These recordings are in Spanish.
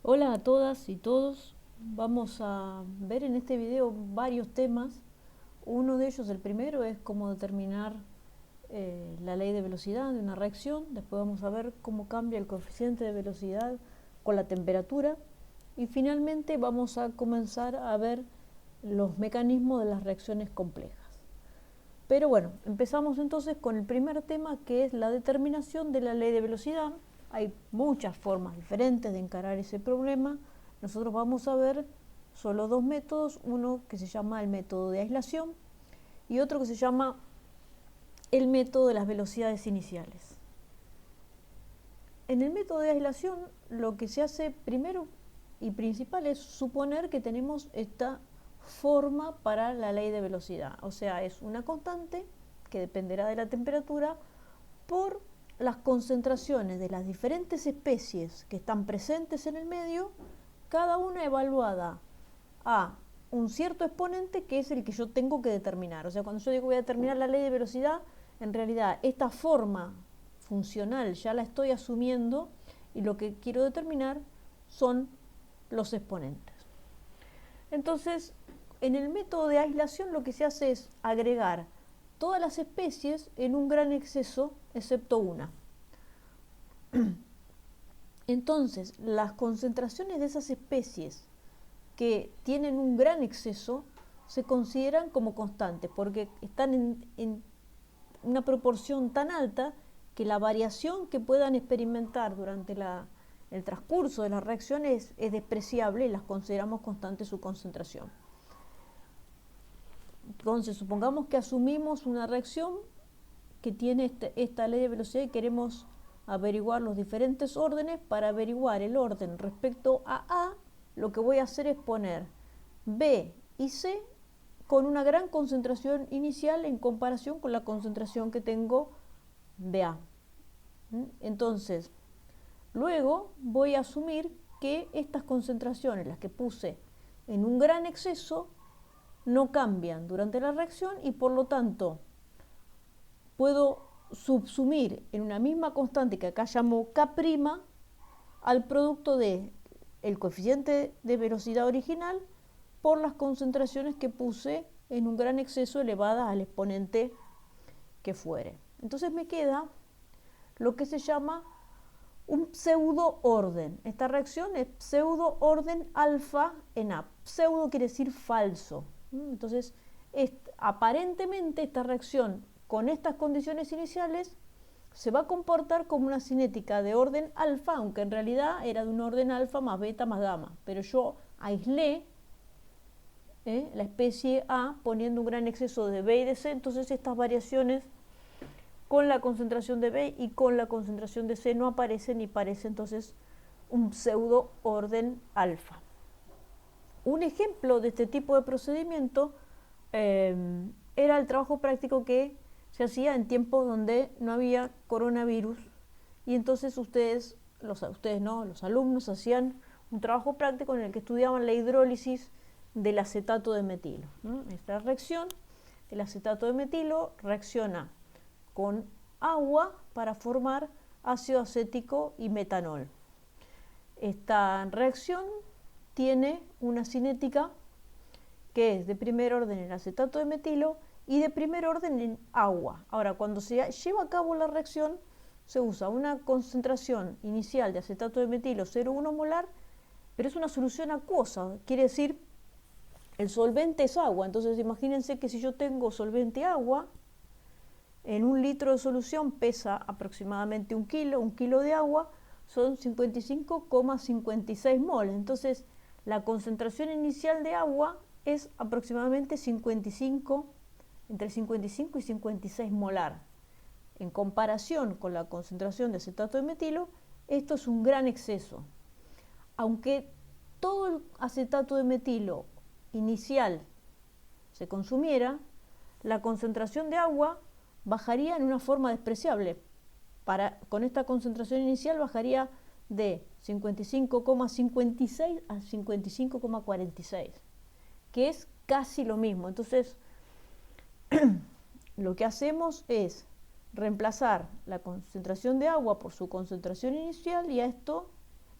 Hola a todas y todos. Vamos a ver en este video varios temas. Uno de ellos, el primero, es cómo determinar la ley de velocidad de una reacción. Después vamos a ver cómo cambia el coeficiente de velocidad con la temperatura. Y finalmente vamos a comenzar a ver los mecanismos de las reacciones complejas. Pero bueno, empezamos entonces con el primer tema, que es la determinación de la ley de velocidad. Hay muchas formas diferentes de encarar ese problema. Nosotros vamos a ver solo dos métodos, uno que se llama el método de aislación y otro que se llama el método de las velocidades iniciales. En el método de aislación lo que se hace primero y principal es suponer que tenemos esta forma para la ley de velocidad, o sea, es una constante que dependerá de la temperatura por las concentraciones de las diferentes especies que están presentes en el medio, cada una evaluada a un cierto exponente que es el que yo tengo que determinar. O sea, cuando yo digo voy a determinar la ley de velocidad, en realidad esta forma funcional ya la estoy asumiendo y lo que quiero determinar son los exponentes. Entonces, en el método de aislación lo que se hace es agregar todas las especies en un gran exceso, excepto una. Entonces, las concentraciones de esas especies que tienen un gran exceso se consideran como constantes, porque están en una proporción tan alta que la variación que puedan experimentar durante el transcurso de la reacción es despreciable y las consideramos constantes su concentración. Entonces, supongamos que asumimos una reacción que tiene esta ley de velocidad y queremos averiguar los diferentes órdenes. Para averiguar el orden respecto a A, lo que voy a hacer es poner B y C con una gran concentración inicial en comparación con la concentración que tengo de A. Entonces, luego voy a asumir que estas concentraciones, las que puse en un gran exceso, no cambian durante la reacción y por lo tanto puedo subsumir en una misma constante que acá llamo K' al producto de el coeficiente de velocidad original por las concentraciones que puse en un gran exceso elevadas al exponente que fuere. Entonces me queda lo que se llama un pseudo orden. Esta reacción es pseudo orden alfa en A. Pseudo quiere decir falso. Entonces, aparentemente esta reacción con estas condiciones iniciales se va a comportar como una cinética de orden alfa, aunque en realidad era de un orden alfa más beta más gamma. Pero yo aislé la especie A poniendo un gran exceso de B y de C, entonces estas variaciones con la concentración de B y con la concentración de C no aparecen y parece entonces un pseudo orden alfa. Un ejemplo de este tipo de procedimiento era el trabajo práctico que se hacía en tiempos donde no había coronavirus y entonces los alumnos hacían un trabajo práctico en el que estudiaban la hidrólisis del acetato de metilo. Esta reacción, el acetato de metilo reacciona con agua para formar ácido acético y metanol. Esta reacción tiene una cinética que es de primer orden en acetato de metilo y de primer orden en agua. Ahora, cuando se lleva a cabo la reacción, se usa una concentración inicial de acetato de metilo 0,1 molar, pero es una solución acuosa, quiere decir el solvente es agua. Entonces imagínense que si yo tengo solvente agua, en un litro de solución pesa aproximadamente un kilo de agua son 55,56 moles. Entonces la concentración inicial de agua es aproximadamente entre 55 y 56 molar. En comparación con la concentración de acetato de metilo, esto es un gran exceso. Aunque todo el acetato de metilo inicial se consumiera, la concentración de agua bajaría en una forma despreciable. Con esta concentración inicial bajaría de 55,56 a 55,46, que es casi lo mismo. Entonces, lo que hacemos es reemplazar la concentración de agua por su concentración inicial y a esto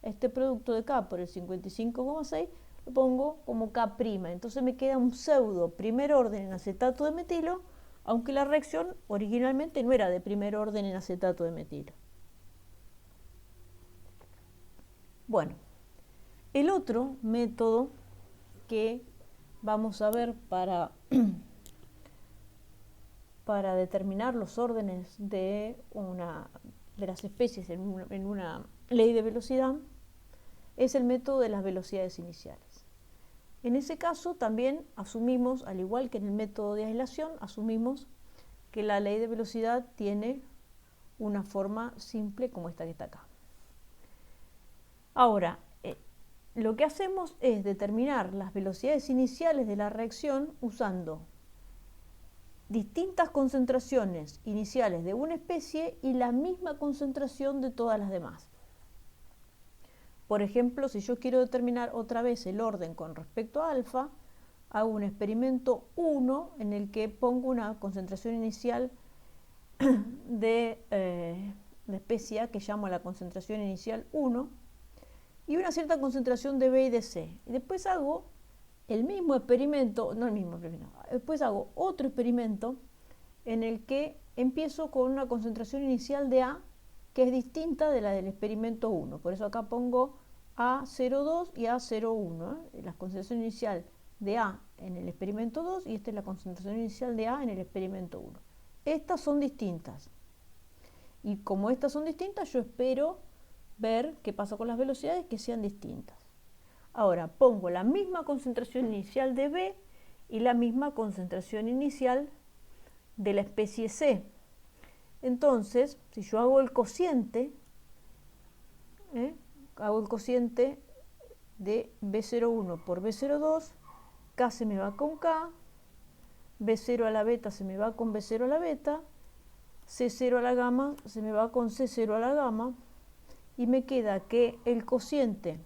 este producto de K por el 55,6 lo pongo como K'. Entonces me queda un pseudo primer orden en acetato de metilo, aunque la reacción originalmente no era de primer orden en acetato de metilo. Bueno, el otro método que vamos a ver para determinar los órdenes de las especies en una ley de velocidad es el método de las velocidades iniciales. En ese caso también asumimos, al igual que en el método de aislación, asumimos que la ley de velocidad tiene una forma simple como esta que está acá. Ahora, lo que hacemos es determinar las velocidades iniciales de la reacción usando distintas concentraciones iniciales de una especie y la misma concentración de todas las demás. Por ejemplo, si yo quiero determinar otra vez el orden con respecto a alfa, hago un experimento 1 en el que pongo una concentración inicial de especie A que llamo la concentración inicial 1 y una cierta concentración de B y de C. Y después hago el mismo experimento, no el mismo experimento, después hago otro experimento en el que empiezo con una concentración inicial de A que es distinta de la del experimento 1. Por eso acá pongo A02 y A01, la concentración inicial de A en el experimento 2 y esta es la concentración inicial de A en el experimento 1. Estas son distintas. Y como estas son distintas, yo espero ver qué pasa con las velocidades que sean distintas. Ahora pongo la misma concentración inicial de B y la misma concentración inicial de la especie C. Entonces, si yo hago el cociente de B01 por B02, K se me va con K, B0 a la beta se me va con B0 a la beta, C0 a la gamma se me va con C0 a la gamma, y me queda que el cociente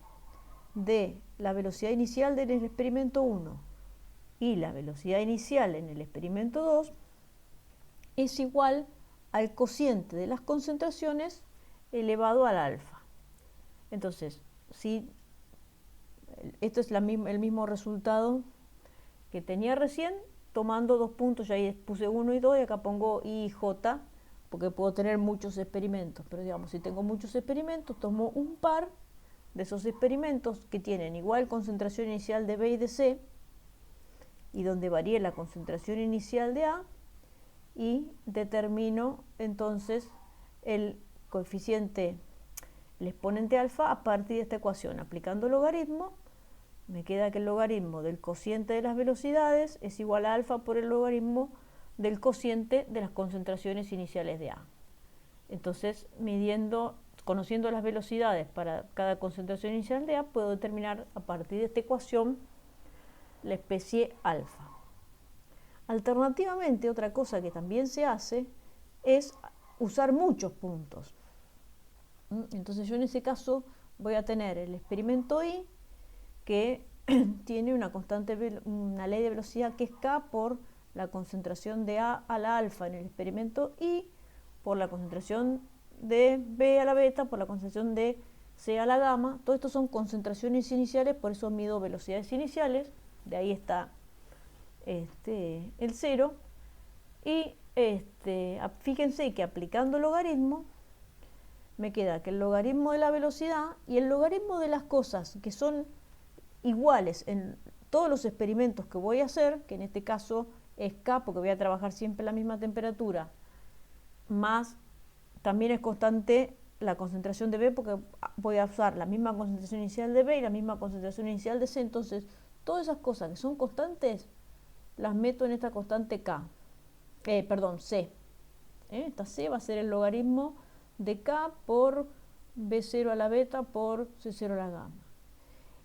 de la velocidad inicial en el experimento 1 y la velocidad inicial en el experimento 2 es igual al cociente de las concentraciones elevado al alfa. Entonces, si esto es el mismo resultado que tenía recién, tomando dos puntos, ya ahí puse 1 y 2 y acá pongo I y J, porque puedo tener muchos experimentos, pero digamos, si tengo muchos experimentos, tomo un par de esos experimentos que tienen igual concentración inicial de B y de C, y donde varía la concentración inicial de A, y determino entonces el coeficiente, el exponente alfa a partir de esta ecuación. Aplicando el logaritmo, me queda que el logaritmo del cociente de las velocidades es igual a alfa por el logaritmo del cociente de las concentraciones iniciales de A. Entonces, conociendo las velocidades para cada concentración inicial de A, puedo determinar a partir de esta ecuación la especie alfa. Alternativamente, otra cosa que también se hace es usar muchos puntos. Entonces yo en ese caso voy a tener el experimento I, que tiene una ley de velocidad que es K por la concentración de A a la alfa en el experimento I, por la concentración de B a la beta, por la concentración de C a la gamma. Todo esto son concentraciones iniciales, por eso mido velocidades iniciales, de ahí está el 0. Y fíjense que aplicando logaritmo, me queda que el logaritmo de la velocidad y el logaritmo de las cosas que son iguales en todos los experimentos que voy a hacer, que en este caso es K, porque voy a trabajar siempre a la misma temperatura, más también es constante la concentración de B, porque voy a usar la misma concentración inicial de B y la misma concentración inicial de C. Entonces, todas esas cosas que son constantes, las meto en esta constante K. C. Esta C va a ser el logaritmo de K por B0 a la beta por C0 a la gamma.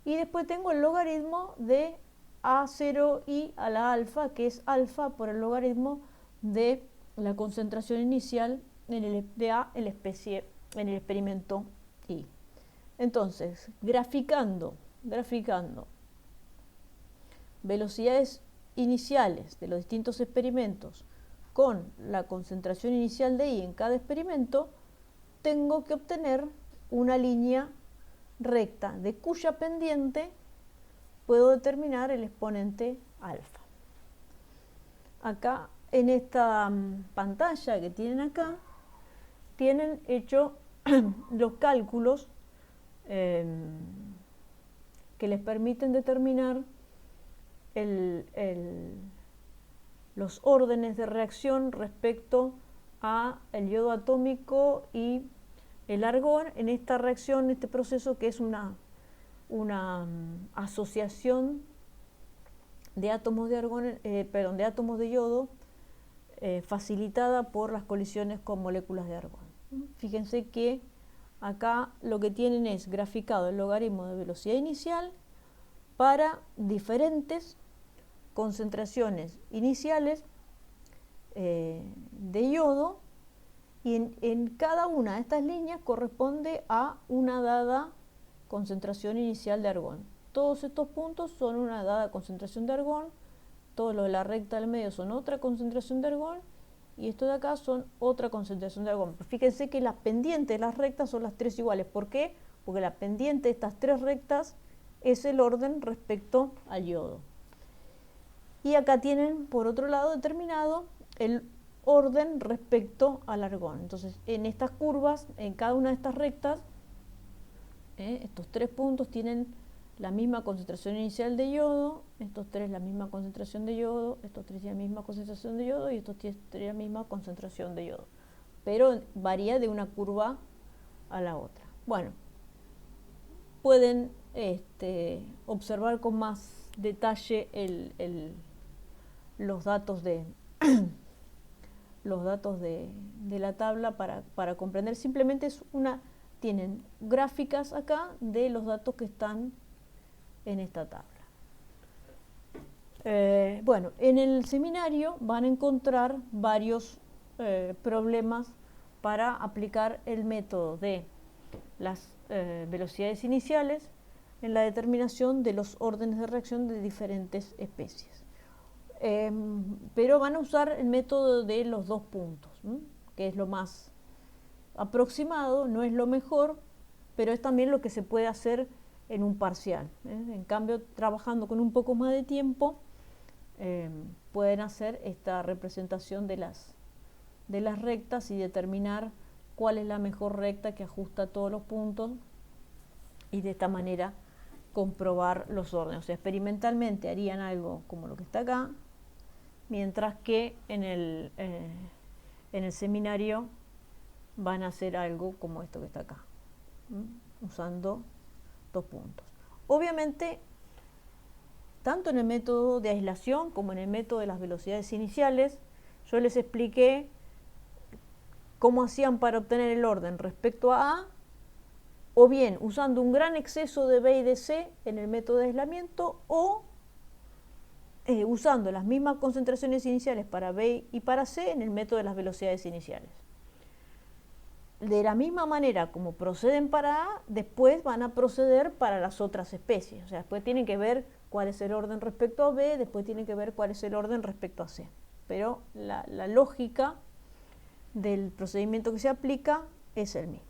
Y después tengo el logaritmo de A0i a la alfa, que es alfa por el logaritmo de la concentración inicial de A en el experimento I. Entonces, graficando velocidades iniciales de los distintos experimentos con la concentración inicial de I en cada experimento, tengo que obtener una línea recta de cuya pendiente puedo determinar el exponente alfa. Acá en esta pantalla que tienen acá, tienen hecho los cálculos que les permiten determinar los órdenes de reacción respecto a el yodo atómico y el argón en esta reacción, este proceso que es una asociación de átomos de argón, de átomos de yodo facilitada por las colisiones con moléculas de argón. Fíjense que acá lo que tienen es graficado el logaritmo de velocidad inicial para diferentes concentraciones iniciales de yodo, y en cada una de estas líneas corresponde a una dada concentración inicial de argón. Todos estos puntos son una dada concentración de argón, todos los de la recta del medio son otra concentración de argón, y estos de acá son otra concentración de argón. Fíjense que las pendientes de las rectas son las tres iguales. ¿Por qué? Porque la pendiente de estas tres rectas es el orden respecto al yodo. Y acá tienen, por otro lado, determinado el orden respecto al argón. Entonces, en estas curvas, en cada una de estas rectas, estos tres puntos tienen la misma concentración inicial de yodo, estos tres la misma concentración de yodo, estos tres la misma concentración de yodo y estos tres la misma concentración de yodo. Pero varía de una curva a la otra. Bueno, pueden observar con más detalle los datos de la tabla para comprender. Simplemente tienen gráficas acá de los datos que están en esta tabla. Bueno, en el seminario van a encontrar varios problemas para aplicar el método de las velocidades iniciales en la determinación de los órdenes de reacción de diferentes especies. Pero van a usar el método de los dos puntos, que es lo más aproximado, no es lo mejor, pero es también lo que se puede hacer en un parcial. En cambio, trabajando con un poco más de tiempo, pueden hacer esta representación de las rectas y determinar cuál es la mejor recta que ajusta todos los puntos, y de esta manera comprobar los órdenes. O sea, experimentalmente harían algo como lo que está acá, mientras que en el seminario van a hacer algo como esto que está acá, usando dos puntos. Obviamente, tanto en el método de aislación como en el método de las velocidades iniciales, yo les expliqué cómo hacían para obtener el orden respecto a A, o bien usando un gran exceso de B y de C en el método de aislamiento, o usando las mismas concentraciones iniciales para B y para C en el método de las velocidades iniciales. De la misma manera como proceden para A, después van a proceder para las otras especies. O sea, después tienen que ver cuál es el orden respecto a B, después tienen que ver cuál es el orden respecto a C. Pero la lógica del procedimiento que se aplica es el mismo.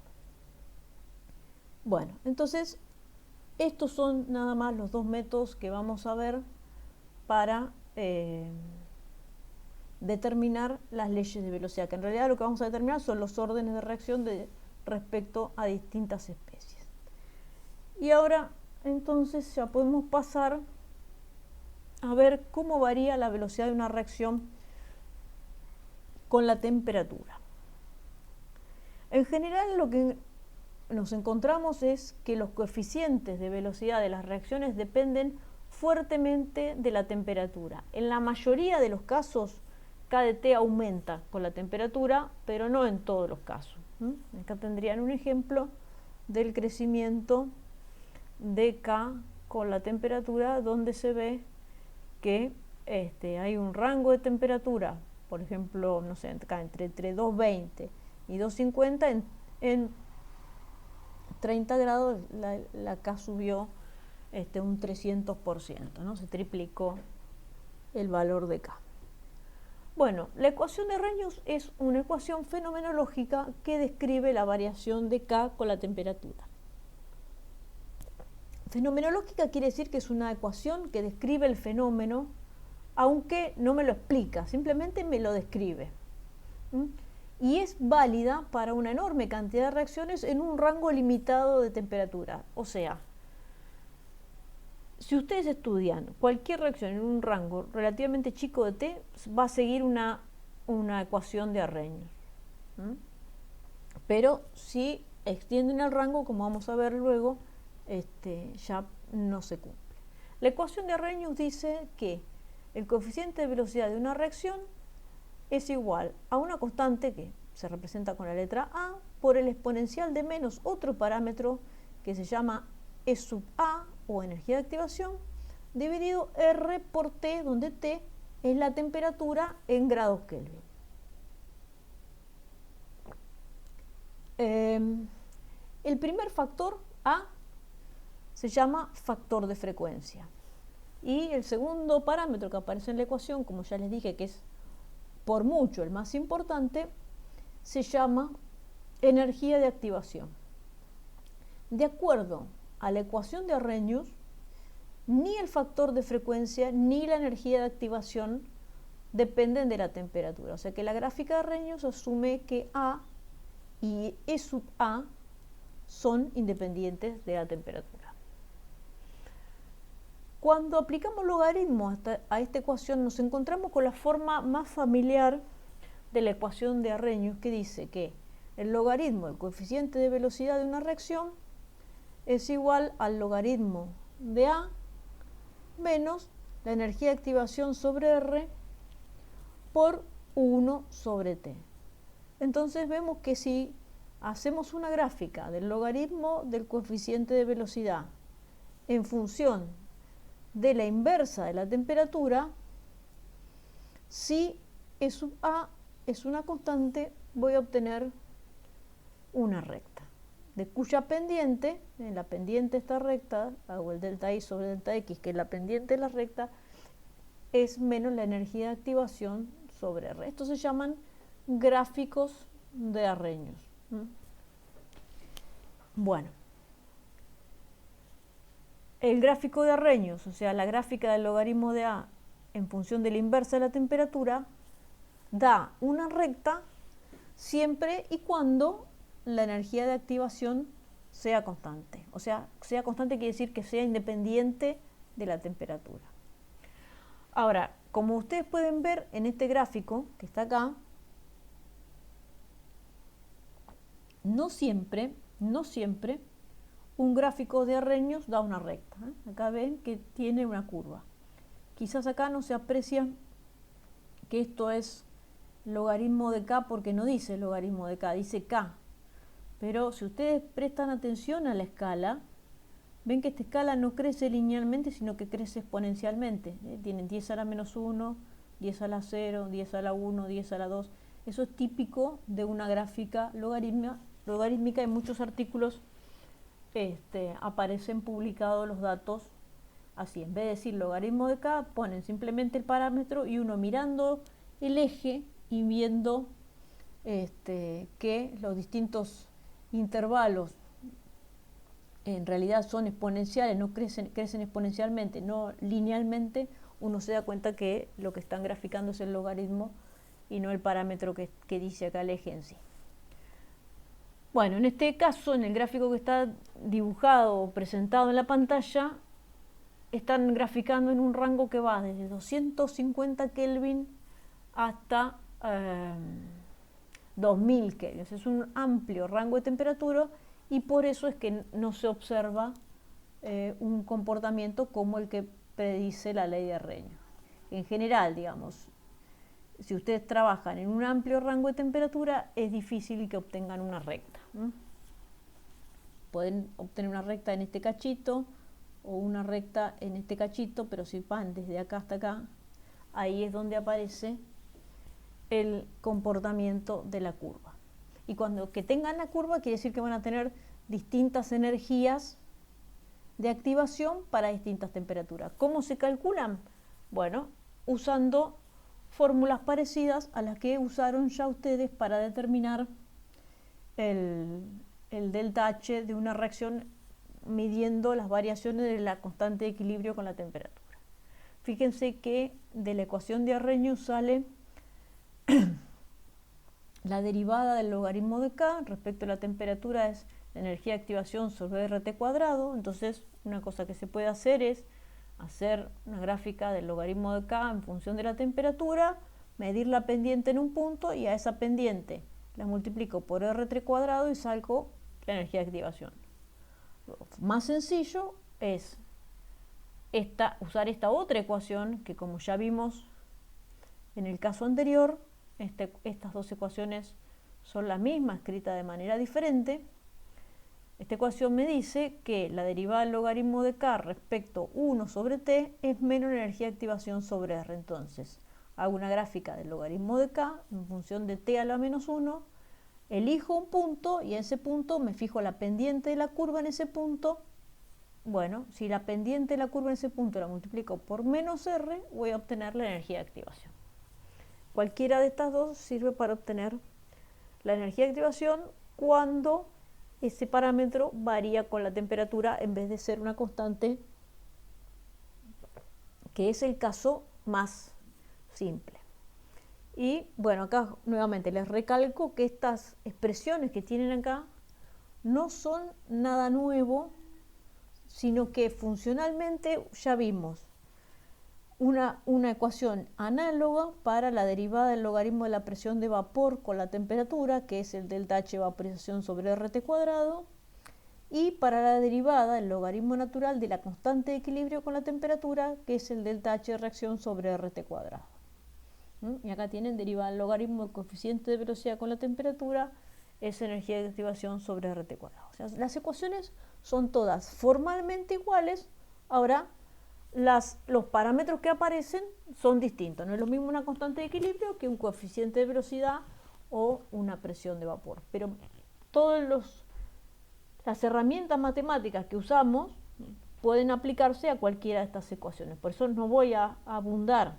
Bueno, entonces, estos son nada más los dos métodos que vamos a ver para determinar las leyes de velocidad, que en realidad lo que vamos a determinar son los órdenes de reacción respecto a distintas especies. Y ahora, entonces, ya podemos pasar a ver cómo varía la velocidad de una reacción con la temperatura. En general, lo que nos encontramos es que los coeficientes de velocidad de las reacciones dependen fuertemente de la temperatura. En la mayoría de los casos, KdT aumenta con la temperatura, pero no en todos los casos. Acá tendrían un ejemplo del crecimiento de K con la temperatura, donde se ve que hay un rango de temperatura, por ejemplo, no sé, acá entre 220 y 250, en 30 grados la K subió un 300%, ¿no? Se triplicó el valor de K. Bueno, la ecuación de Reynolds es una ecuación fenomenológica que describe la variación de K con la temperatura. Fenomenológica quiere decir que es una ecuación que describe el fenómeno, aunque no me lo explica, simplemente me lo describe. Y es válida para una enorme cantidad de reacciones en un rango limitado de temperatura. O sea, si ustedes estudian cualquier reacción en un rango relativamente chico de T, va a seguir una ecuación de Arrhenius. Pero si extienden el rango, como vamos a ver luego, ya no se cumple. La ecuación de Arrhenius dice que el coeficiente de velocidad de una reacción es igual a una constante que se representa con la letra A por el exponencial de menos otro parámetro que se llama E sub A o energía de activación dividido R por T, donde T es la temperatura en grados Kelvin. El primer factor A se llama factor de frecuencia y el segundo parámetro que aparece en la ecuación, como ya les dije que es por mucho el más importante, se llama energía de activación. De acuerdo a la ecuación de Arrhenius, ni el factor de frecuencia ni la energía de activación dependen de la temperatura. O sea que la gráfica de Arrhenius asume que A y E sub A son independientes de la temperatura. Cuando aplicamos logaritmos a esta ecuación, nos encontramos con la forma más familiar de la ecuación de Arrhenius, que dice que el logaritmo del coeficiente de velocidad de una reacción es igual al logaritmo de A menos la energía de activación sobre R por 1 sobre T. Entonces vemos que si hacemos una gráfica del logaritmo del coeficiente de velocidad en función de la inversa de la temperatura, si E sub A es una constante, voy a obtener una recta, de cuya pendiente, en la pendiente esta recta, hago el delta I sobre delta X, que es la pendiente de la recta, es menos la energía de activación sobre R. Estos se llaman gráficos de Arrhenius. Bueno, el gráfico de Arrhenius, o sea, la gráfica del logaritmo de A en función de la inversa de la temperatura, da una recta siempre y cuando la energía de activación sea constante. O sea, sea constante quiere decir que sea independiente de la temperatura. Ahora, como ustedes pueden ver en este gráfico que está acá, no siempre un gráfico de Arrhenius da una recta. Acá ven que tiene una curva. Quizás acá no se aprecia que esto es logaritmo de K porque no dice logaritmo de K, dice K. Pero si ustedes prestan atención a la escala, ven que esta escala no crece linealmente, sino que crece exponencialmente. Tienen 10 a la menos 1, 10 a la 0, 10 a la 1, 10 a la 2. Eso es típico de una gráfica logarítmica. En muchos artículos aparecen publicados los datos así. En vez de decir logaritmo de K, ponen simplemente el parámetro y uno mirando el eje y viendo que los distintos intervalos en realidad son exponenciales, no crecen exponencialmente, no linealmente, uno se da cuenta que lo que están graficando es el logaritmo y no el parámetro que dice acá el eje en sí. Bueno, en este caso, en el gráfico que está dibujado o presentado en la pantalla, están graficando en un rango que va desde 250 Kelvin hasta 2000 Kelvin. Es un amplio rango de temperatura y por eso es que no se observa un comportamiento como el que predice la ley de Arrhenius. En general, digamos, si ustedes trabajan en un amplio rango de temperatura, es difícil que obtengan una recta. Pueden obtener una recta en este cachito o una recta en este cachito, pero si van desde acá hasta acá, ahí es donde aparece el comportamiento de la curva. Y cuando que tengan la curva quiere decir que van a tener distintas energías de activación para distintas temperaturas. ¿Cómo se calculan? Bueno, usando fórmulas parecidas a las que usaron ya ustedes para determinar el delta H de una reacción midiendo las variaciones de la constante de equilibrio con la temperatura. Fíjense que de la ecuación de Arrhenius sale la derivada del logaritmo de K respecto a la temperatura es la energía de activación sobre RT cuadrado. Entonces, una cosa que se puede hacer es hacer una gráfica del logaritmo de K en función de la temperatura, medir la pendiente en un punto y a esa pendiente la multiplico por RT cuadrado y saco la energía de activación. Lo más sencillo es usar esta otra ecuación que, como ya vimos en el caso anterior, estas dos ecuaciones son las mismas, escritas de manera diferente. Esta ecuación me dice que la derivada del logaritmo de K respecto 1 sobre T es menos energía de activación sobre R. Entonces, hago una gráfica del logaritmo de K en función de T a la menos 1, elijo un punto y en ese punto me fijo la pendiente de la curva en ese punto. Bueno, si la pendiente de la curva en ese punto la multiplico por menos R, voy a obtener la energía de activación. Cualquiera de estas dos sirve para obtener la energía de activación cuando ese parámetro varía con la temperatura en vez de ser una constante, que es el caso más simple. Y bueno, acá nuevamente les recalco que estas expresiones que tienen acá no son nada nuevo, sino que funcionalmente ya vimos una ecuación análoga para la derivada del logaritmo de la presión de vapor con la temperatura, que es el delta H vaporización sobre RT cuadrado, y para la derivada del logaritmo natural de la constante de equilibrio con la temperatura, que es el delta H reacción sobre RT cuadrado. Y acá tienen derivada del logaritmo del coeficiente de velocidad con la temperatura, es energía de activación sobre RT cuadrado. O sea, las ecuaciones son todas formalmente iguales, ahora los parámetros que aparecen son distintos. No es lo mismo una constante de equilibrio que un coeficiente de velocidad o una presión de vapor. Pero todas las herramientas matemáticas que usamos pueden aplicarse a cualquiera de estas ecuaciones. Por eso no voy a abundar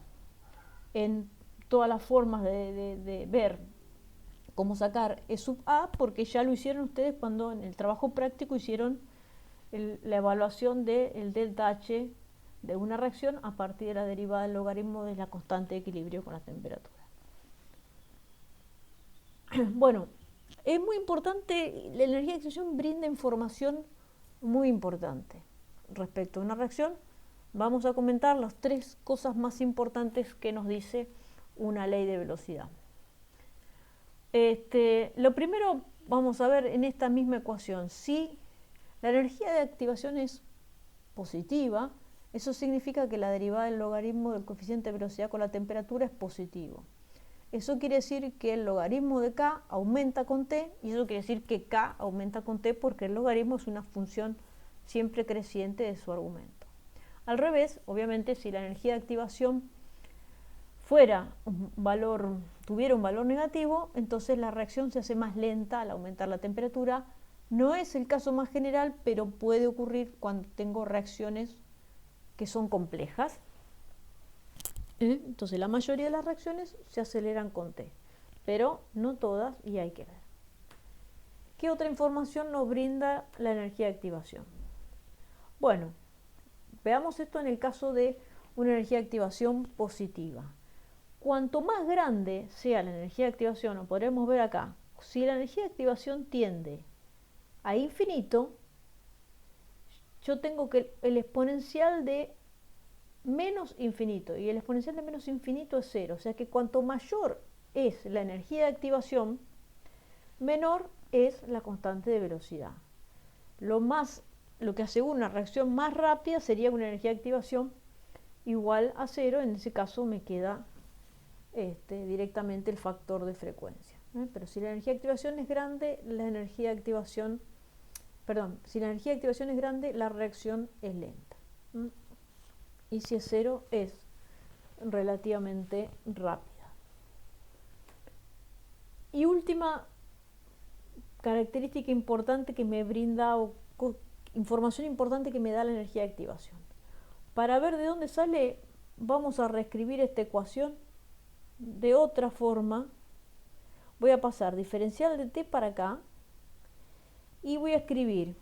en todas las formas de ver cómo sacar E sub A, porque ya lo hicieron ustedes cuando en el trabajo práctico hicieron la evaluación del delta H de una reacción a partir de la derivada del logaritmo de la constante de equilibrio con la temperatura. Bueno, es muy importante, la energía de activación brinda información muy importante respecto a una reacción. Vamos a comentar las tres cosas más importantes que nos dice una ley de velocidad. Lo primero, vamos a ver en esta misma ecuación, si la energía de activación es positiva, eso significa que la derivada del logaritmo del coeficiente de velocidad con la temperatura es positivo. Eso quiere decir que el logaritmo de K aumenta con T, y eso quiere decir que K aumenta con T porque el logaritmo es una función siempre creciente de su argumento. Al revés, obviamente, si la energía de activación tuviera un valor negativo, entonces la reacción se hace más lenta al aumentar la temperatura. No es el caso más general, pero puede ocurrir cuando tengo reacciones que son complejas. Entonces la mayoría de las reacciones se aceleran con T, pero no todas, y hay que ver. ¿Qué otra información nos brinda la energía de activación? Bueno, veamos esto en el caso de una energía de activación positiva. Cuanto más grande sea la energía de activación, lo podremos ver acá, si la energía de activación tiende a infinito, yo tengo que el exponencial de menos infinito, y el exponencial de menos infinito es 0, o sea que cuanto mayor es la energía de activación, menor es la constante de velocidad. Lo que asegura una reacción más rápida sería una energía de activación igual a 0, en ese caso me queda directamente el factor de frecuencia. Pero si la energía de activación es grande, si la energía de activación es grande, la reacción es lenta. Y si es 0, es relativamente rápida. Y última característica importante que me brinda, información importante que me da la energía de activación. Para ver de dónde sale, vamos a reescribir esta ecuación de otra forma. Voy a pasar diferencial de T para acá y voy a escribir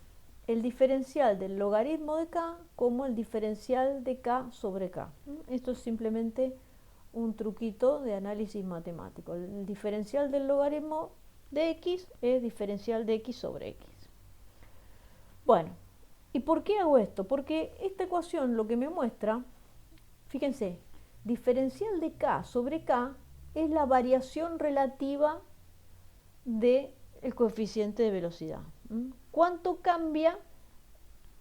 el diferencial del logaritmo de k como el diferencial de k sobre k. Esto es simplemente un truquito de análisis matemático. El diferencial del logaritmo de x es diferencial de x sobre x. Bueno, ¿y por qué hago esto? Porque esta ecuación lo que me muestra, fíjense, diferencial de k sobre k es la variación relativa del coeficiente de velocidad. ¿Cuánto cambia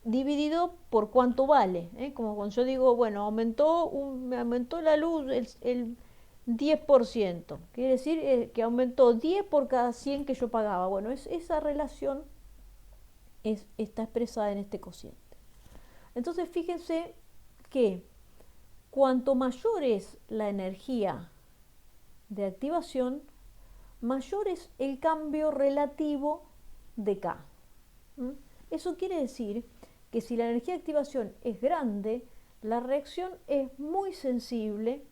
dividido por cuánto vale? Como cuando yo digo, bueno, me aumentó la luz el 10%. Quiere decir que aumentó 10 por cada 100 que yo pagaba. Bueno, esa relación está expresada en este cociente. Entonces, fíjense que cuanto mayor es la energía de activación, mayor es el cambio relativo de K. Eso quiere decir que si la energía de activación es grande, la reacción es muy sensible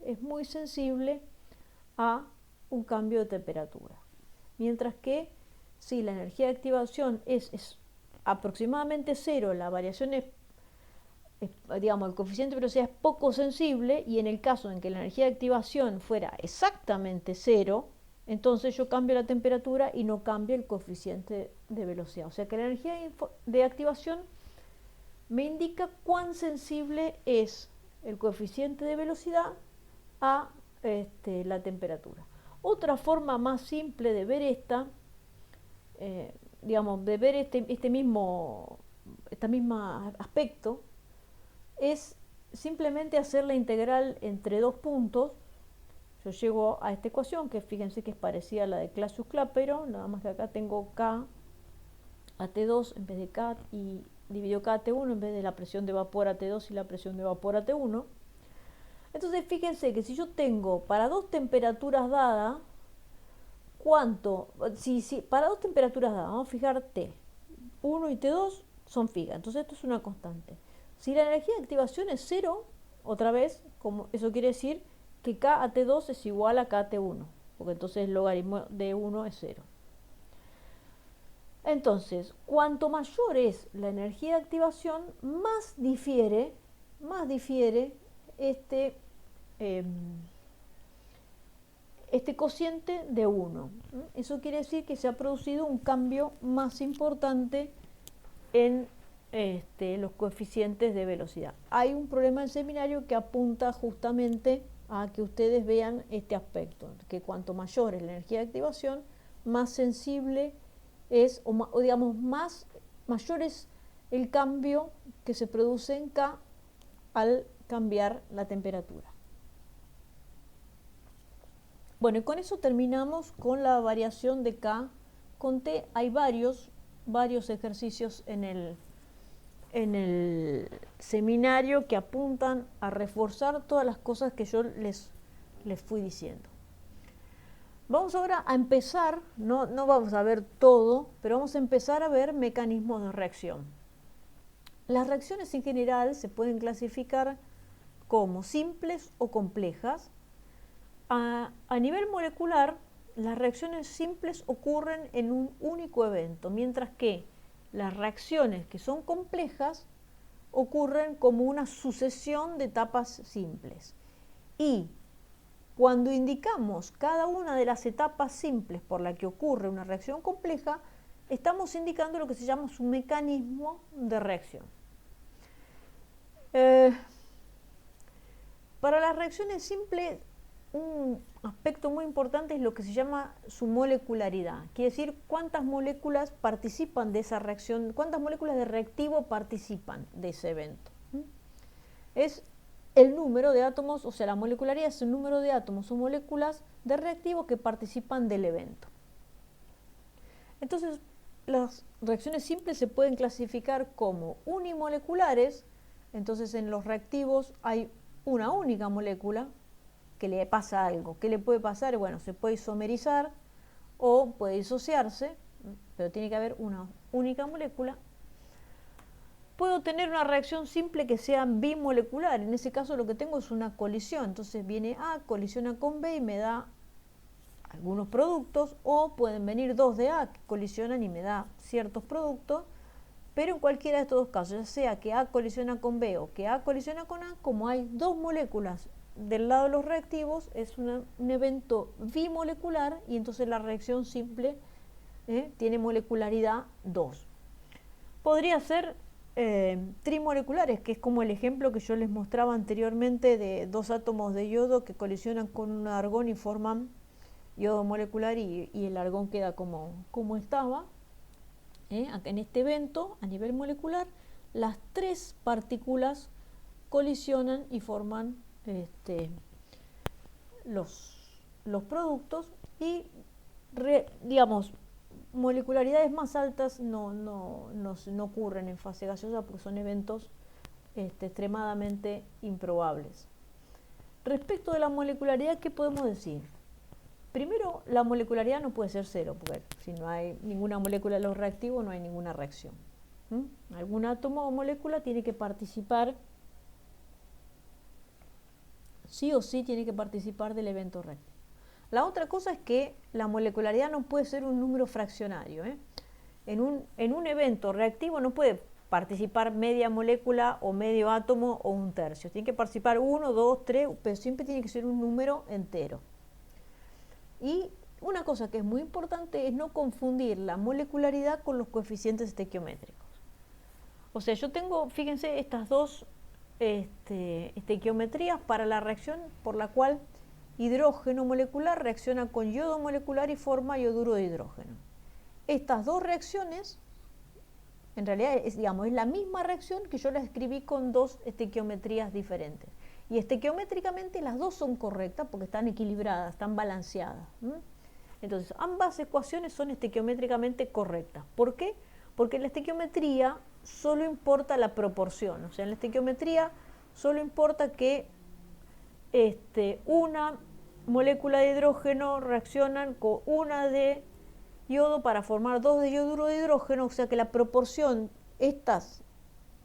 a un cambio de temperatura. Mientras que si la energía de activación es aproximadamente cero, la variación digamos, el coeficiente de velocidad es poco sensible, y en el caso en que la energía de activación fuera exactamente cero, entonces yo cambio la temperatura y no cambio el coeficiente de velocidad. O sea que la energía de activación me indica cuán sensible es el coeficiente de velocidad a la temperatura. Otra forma más simple de ver digamos, de ver este mismo aspecto es simplemente hacer la integral entre dos puntos. Yo llego a esta ecuación, que fíjense que es parecida a la de Clausius-Clapeyron, nada más que acá tengo K a T2 en vez de K, y dividido K a T1 en vez de la presión de vapor a T2 y la presión de vapor a T1. Entonces fíjense que si yo tengo para dos temperaturas dadas, para dos temperaturas dadas, vamos a fijar T1 y T2 son fijas, entonces esto es una constante. Si la energía de activación es cero, otra vez, eso quiere decir que K a T2 es igual a K a T1, porque entonces el logaritmo de 1 es 0. Entonces, cuanto mayor es la energía de activación, más difiere este cociente de 1. Eso quiere decir que se ha producido un cambio más importante en los coeficientes de velocidad. Hay un problema en seminario que apunta justamente a que ustedes vean este aspecto, que cuanto mayor es la energía de activación, más sensible es, o digamos, mayor es el cambio que se produce en K al cambiar la temperatura. Bueno, y con eso terminamos con la variación de K con T. Hay varios ejercicios en el seminario que apuntan a reforzar todas las cosas que yo les fui diciendo. Vamos ahora a empezar, no vamos a ver todo, pero vamos a empezar a ver mecanismos de reacción. Las reacciones en general se pueden clasificar como simples o complejas. A nivel molecular, las reacciones simples ocurren en un único evento, mientras que las reacciones que son complejas ocurren como una sucesión de etapas simples. Y cuando indicamos cada una de las etapas simples por la que ocurre una reacción compleja, estamos indicando lo que se llama su mecanismo de reacción. Para las reacciones simples, un aspecto muy importante es lo que se llama su molecularidad. Quiere decir cuántas moléculas participan de esa reacción, cuántas moléculas de reactivo participan de ese evento. Es el número de átomos, o sea, la molecularidad es el número de átomos o moléculas de reactivo que participan del evento. Entonces, las reacciones simples se pueden clasificar como unimoleculares. Entonces, en los reactivos hay una única molécula que le pasa algo. ¿Qué le puede pasar? Bueno, se puede isomerizar o puede disociarse, pero tiene que haber una única molécula. Puedo tener una reacción simple que sea bimolecular. En ese caso lo que tengo es una colisión. Entonces viene A, colisiona con B y me da algunos productos, o pueden venir dos de A que colisionan y me da ciertos productos, Pero en cualquiera de estos dos casos, ya sea que A colisiona con B o que A colisiona con A, como hay dos moléculas del lado de los reactivos, es un evento bimolecular y entonces la reacción simple tiene molecularidad 2. Podría ser trimoleculares, que es como el ejemplo que yo les mostraba anteriormente de dos átomos de yodo que colisionan con un argón y forman yodo molecular y el argón queda como estaba. En este evento, a nivel molecular, las tres partículas colisionan y forman los productos y, digamos, molecularidades más altas no ocurren en fase gaseosa porque son eventos extremadamente improbables. Respecto de la molecularidad, ¿qué podemos decir? Primero, la molecularidad no puede ser cero, porque si no hay ninguna molécula de los reactivos no hay ninguna reacción. Algún átomo o molécula tiene que participar, sí o sí tiene que participar del evento reactivo. La otra cosa es que la molecularidad no puede ser un número fraccionario. En un evento reactivo no puede participar media molécula o medio átomo o un tercio. Tiene que participar 1, 2, 3, pero siempre tiene que ser un número entero. Y una cosa que es muy importante es no confundir la molecularidad con los coeficientes estequiométricos. O sea, yo tengo, fíjense, estas dos estequiometrías para la reacción por la cual hidrógeno molecular reacciona con yodo molecular y forma yoduro de hidrógeno. Estas dos reacciones, en realidad es la misma reacción que yo la escribí con dos estequiometrías diferentes. Y estequiométricamente las dos son correctas porque están equilibradas, están balanceadas. Entonces, ambas ecuaciones son estequiométricamente correctas. ¿Por qué? Porque en la estequiometría solo importa la proporción. O sea, en la estequiometría solo importa que una molécula de hidrógeno reaccionan con una de yodo para formar dos de yoduro de hidrógeno, o sea que la proporción, estas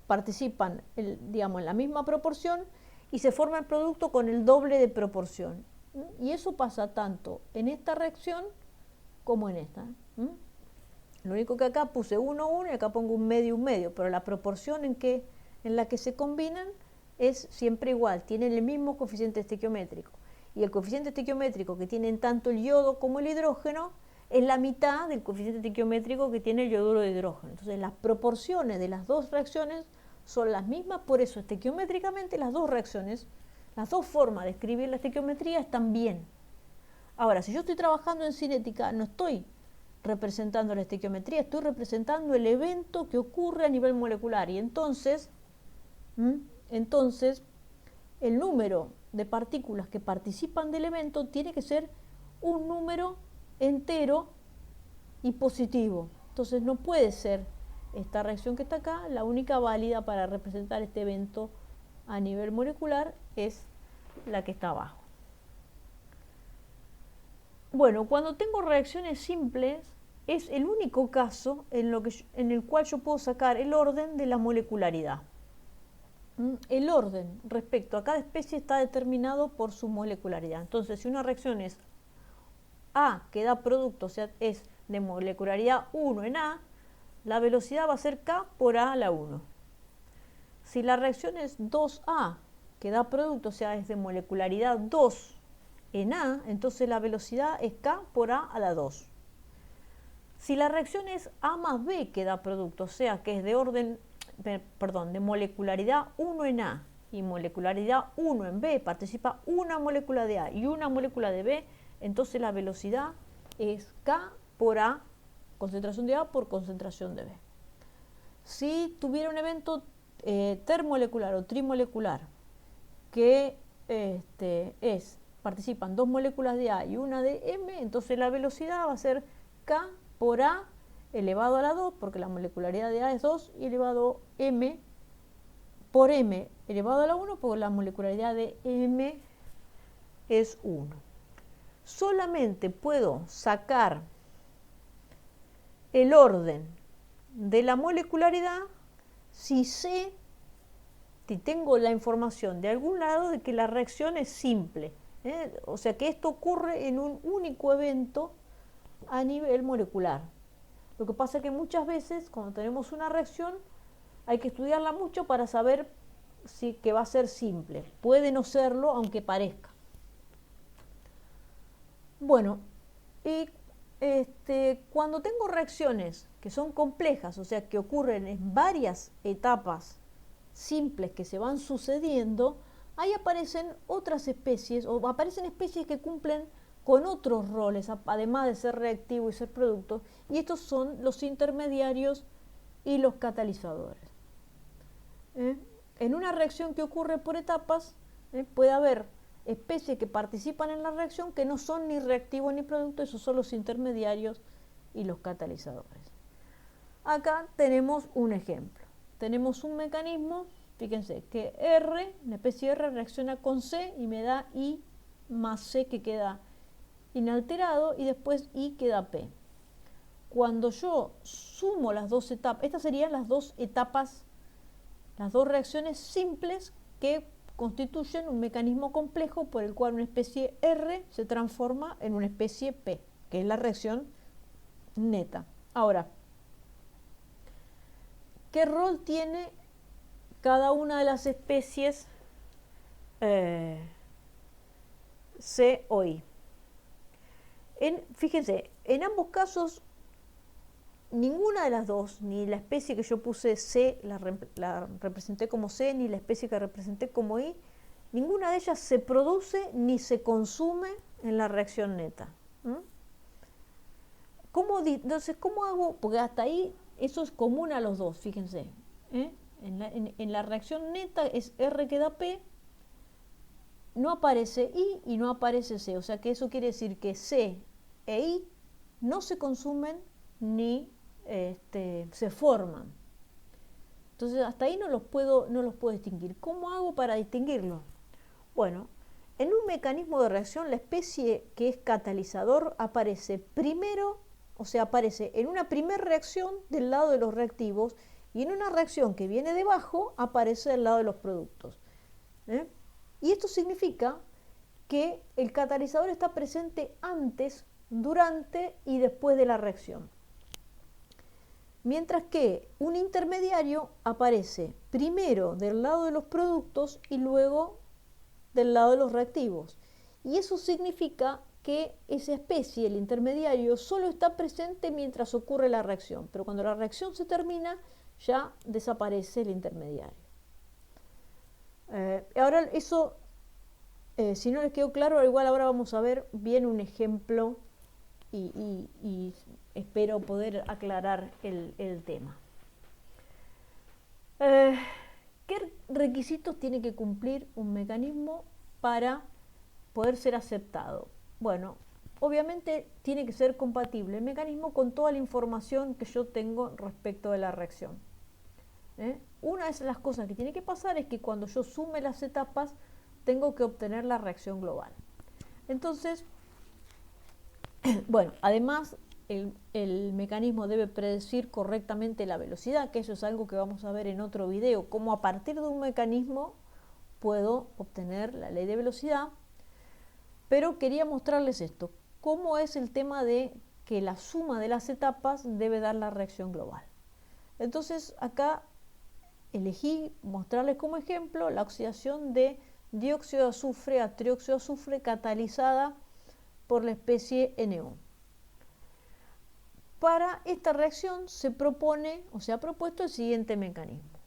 participan en la misma proporción y se forma el producto con el doble de proporción. Y eso pasa tanto en esta reacción como en esta. Lo único que acá puse 1, 1 y acá pongo un medio, pero la proporción en la que se combinan es siempre igual, tienen el mismo coeficiente estequiométrico. Y el coeficiente estequiométrico que tienen tanto el yodo como el hidrógeno es la mitad del coeficiente estequiométrico que tiene el yoduro de hidrógeno. Entonces las proporciones de las dos reacciones son las mismas, por eso estequiométricamente las dos reacciones, las dos formas de escribir la estequiometría están bien. Ahora, si yo estoy trabajando en cinética, no estoy representando la estequiometría, estoy representando el evento que ocurre a nivel molecular y entonces el número de partículas que participan del evento tiene que ser un número entero y positivo. Entonces no puede ser esta reacción que está acá, la única válida para representar este evento a nivel molecular es la que está abajo. Bueno, cuando tengo reacciones simples es el único caso en el cual yo puedo sacar el orden de la molecularidad. El orden respecto a cada especie está determinado por su molecularidad. Entonces, si una reacción es A que da producto, o sea, es de molecularidad 1 en A, la velocidad va a ser K por A a la 1. Si la reacción es 2A que da producto, o sea, es de molecularidad 2 en A, entonces la velocidad es K por A a la 2. Si la reacción es A más B que da producto, o sea, que es de molecularidad 1 en A y molecularidad 1 en B, participa una molécula de A y una molécula de B, entonces la velocidad es K por A, concentración de A por concentración de B. Si tuviera un evento termolecular o trimolecular que participan dos moléculas de A y una de M, entonces la velocidad va a ser K por A elevado a la 2, porque la molecularidad de A es 2, y elevado M por M elevado a la 1, porque la molecularidad de M es 1. Solamente puedo sacar el orden de la molecularidad si tengo la información de algún lado de que la reacción es simple. O sea que esto ocurre en un único evento a nivel molecular. Lo que pasa es que muchas veces cuando tenemos una reacción hay que estudiarla mucho para saber si que va a ser simple. Puede no serlo, aunque parezca. Bueno, y cuando tengo reacciones que son complejas, o sea, que ocurren en varias etapas simples que se van sucediendo, ahí aparecen otras especies, o aparecen especies que cumplen con otros roles, además de ser reactivo y ser producto, y estos son los intermediarios y los catalizadores. En una reacción que ocurre por etapas, puede haber especies que participan en la reacción que no son ni reactivos ni productos, esos son los intermediarios y los catalizadores. Acá tenemos un ejemplo. Tenemos un mecanismo, fíjense, que R, la especie R reacciona con C y me da I más C que queda inalterado y después I queda P. Cuando yo sumo las dos etapas, estas serían las dos etapas, las dos reacciones simples que constituyen un mecanismo complejo por el cual una especie R se transforma en una especie P, que es la reacción neta. Ahora, ¿qué rol tiene cada una de las especies C o I? Fíjense, en ambos casos, ninguna de las dos, ni la especie que yo puse C, la representé como C, ni la especie que representé como I, ninguna de ellas se produce ni se consume en la reacción neta. Entonces, ¿cómo hago? Porque hasta ahí eso es común a los dos, fíjense. En la reacción neta es R que da P, no aparece I y no aparece C, o sea que eso quiere decir que C e I no se consumen ni se forman. Entonces hasta ahí no los puedo distinguir. ¿Cómo hago para distinguirlo? Bueno, en un mecanismo de reacción la especie que es catalizador aparece primero, o sea, aparece en una primera reacción del lado de los reactivos y en una reacción que viene debajo aparece del lado de los productos. Y esto significa que el catalizador está presente antes, durante y después de la reacción. Mientras que un intermediario aparece primero del lado de los productos y luego del lado de los reactivos. Y eso significa que esa especie, el intermediario, solo está presente mientras ocurre la reacción, pero cuando la reacción se termina ya desaparece el intermediario. Ahora eso, si no les quedó claro, igual ahora vamos a ver bien un ejemplo y espero poder aclarar el tema. ¿Qué requisitos tiene que cumplir un mecanismo para poder ser aceptado? Bueno, obviamente tiene que ser compatible el mecanismo con toda la información que yo tengo respecto de la reacción. Una de las cosas que tiene que pasar es que cuando yo sume las etapas tengo que obtener la reacción global. Entonces, bueno, además el mecanismo debe predecir correctamente la velocidad, que eso es algo que vamos a ver en otro video, cómo a partir de un mecanismo puedo obtener la ley de velocidad. Pero quería mostrarles esto, cómo es el tema de que la suma de las etapas debe dar la reacción global. Entonces acá elegí mostrarles como ejemplo la oxidación de dióxido de azufre a trióxido de azufre catalizada por la especie NO. Para esta reacción se propone o se ha propuesto el siguiente mecanismo.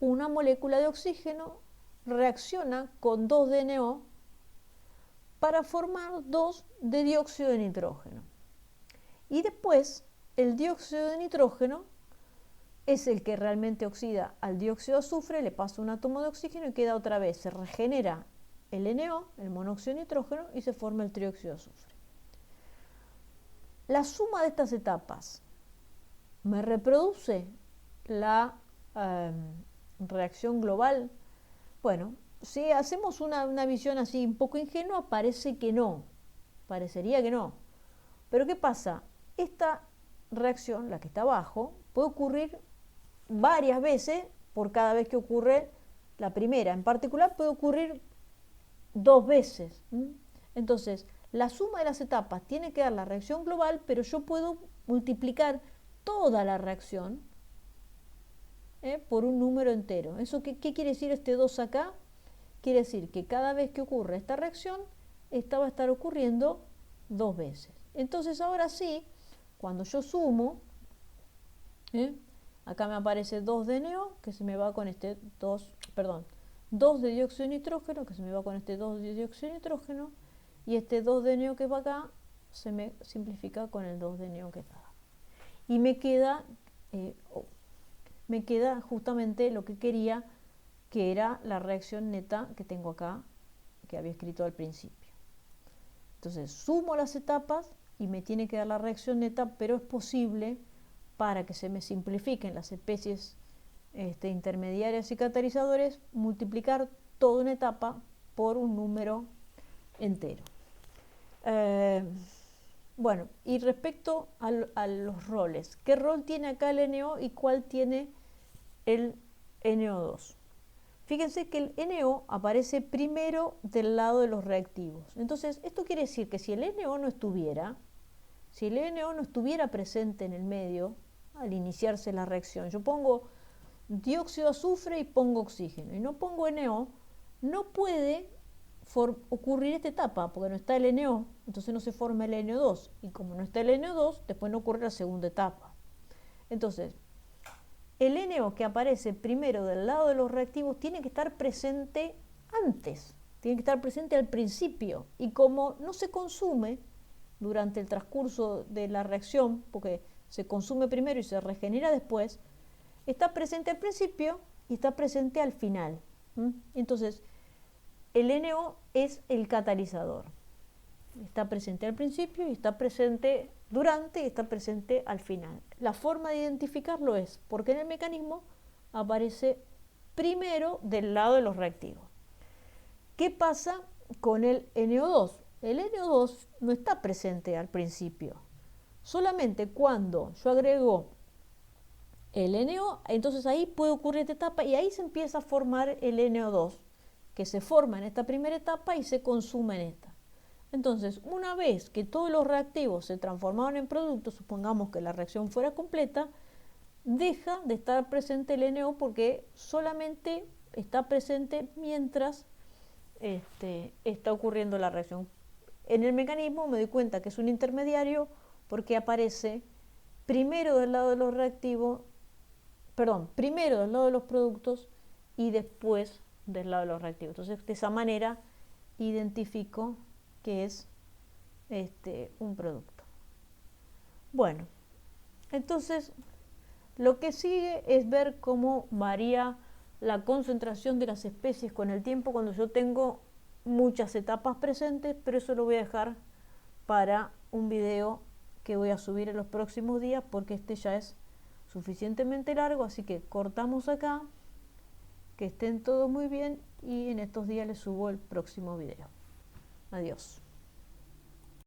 Una molécula de oxígeno reacciona con 2 de NO para formar 2 de dióxido de nitrógeno. Y después el dióxido de nitrógeno es el que realmente oxida al dióxido de azufre, le pasa un átomo de oxígeno y queda otra vez, se regenera el NO, el monóxido de nitrógeno, y se forma el trióxido de azufre. La suma de estas etapas me reproduce la reacción global. Bueno, si hacemos una visión así un poco ingenua, parece que no, parecería que no. Pero ¿qué pasa? Esta reacción, la que está abajo, puede ocurrir varias veces por cada vez que ocurre la primera. En particular puede ocurrir 2 veces. Entonces, la suma de las etapas tiene que dar la reacción global, pero yo puedo multiplicar toda la reacción por un número entero. ¿Eso qué quiere decir este 2 acá? Quiere decir que cada vez que ocurre esta reacción, esta va a estar ocurriendo 2 veces. Entonces ahora sí, cuando yo sumo, acá me aparece 2 de NO, que se me va con este 2 de dióxido de nitrógeno, que se me va con este 2 de dióxido de nitrógeno, y este 2 de NO que va acá, se me simplifica con el 2 de NO que está acá. Y me queda justamente lo que quería, que era la reacción neta que tengo acá, que había escrito al principio. Entonces sumo las etapas y me tiene que dar la reacción neta, pero es posible, para que se me simplifiquen las especies intermediarias y catalizadores, multiplicar toda una etapa por un número entero. Bueno, y respecto a los roles, ¿qué rol tiene acá el NO y cuál tiene el NO2? Fíjense que el NO aparece primero del lado de los reactivos. Entonces, esto quiere decir que si el NO no estuviera, presente en el medio al iniciarse la reacción, yo pongo dióxido de azufre y pongo oxígeno, y no pongo NO, no puede ocurrir esta etapa, porque no está el NO, entonces no se forma el NO2, y como no está el NO2, después no ocurre la segunda etapa. Entonces, el NO que aparece primero del lado de los reactivos tiene que estar presente antes, tiene que estar presente al principio, y como no se consume durante el transcurso de la reacción, porque se consume primero y se regenera después, está presente al principio y está presente al final. Entonces, el NO es el catalizador. Está presente al principio y está presente durante y está presente al final. La forma de identificarlo es porque en el mecanismo aparece primero del lado de los reactivos. ¿Qué pasa con el NO2? El NO2 no está presente al principio. Solamente cuando yo agrego el NO, entonces ahí puede ocurrir esta etapa y ahí se empieza a formar el NO2, que se forma en esta primera etapa y se consume en esta. Entonces, una vez que todos los reactivos se transformaron en productos, supongamos que la reacción fuera completa, deja de estar presente el NO porque solamente está presente mientras está ocurriendo la reacción. En el mecanismo me doy cuenta que es un intermediario porque aparece primero del lado de los reactivos, primero del lado de los productos y después del lado de los reactivos. Entonces, de esa manera identifico que es un producto. Bueno, entonces lo que sigue es ver cómo varía la concentración de las especies con el tiempo cuando yo tengo muchas etapas presentes, pero eso lo voy a dejar para un video que voy a subir en los próximos días porque este ya es suficientemente largo, así que cortamos acá, que estén todos muy bien y en estos días les subo el próximo video. Adiós.